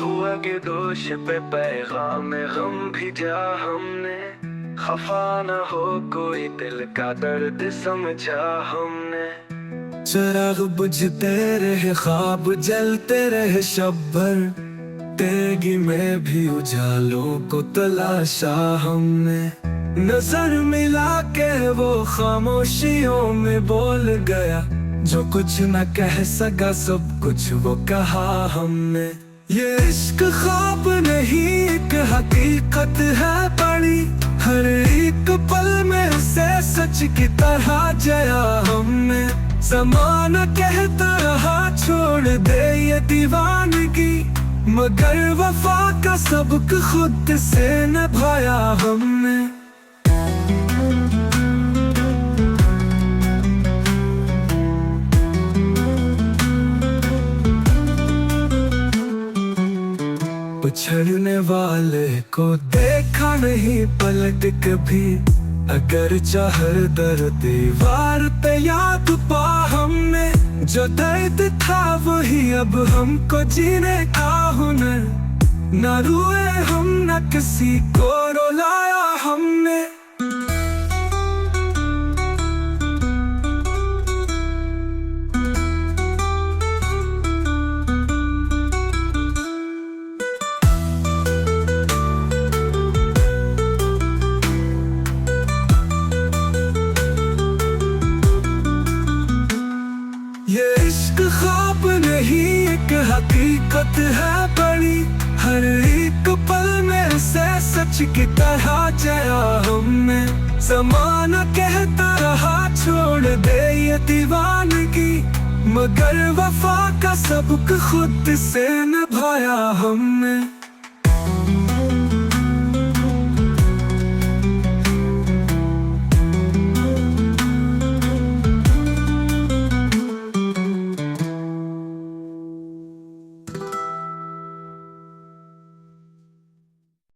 हुआ कि दोष पे पैगाम गम भेजा हमने। खफा न हो कोई दिल का दर्द समझा हमने। चिराग बुझते रहे ख्वाब जलते रहे शब भर, तेगी में भी उजालों को तलाशा हमने। नजर मिला के वो खामोशियों में बोल गया, जो कुछ न कह सका सब कुछ वो कहा हमने। ये इश्क ख्वाब नहीं एक हकीकत है बड़ी, हर एक पल में उसे सच की तरह जया हमने। ज़माना कहता रहा छोड़ दे ये दीवानगी, मगर वफा का सबक खुद से निभाया हमने। पिछड़ने वाले को देखा नहीं पलट कभी, अगर चाह दर दीवार पे याद पा हमने। जो दर्द था वही अब हमको जीने का हुनर, न रुए हम न किसी को रुलाया हमने। ये इश्क ख्वाब नहीं एक हकीकत है बड़ी, हर एक पल में उसे सच की तरह जया हमने। ज़माना कहता रहा छोड़ दे ये दीवानगी, मगर वफा का सबक खुद से निभाया हमने।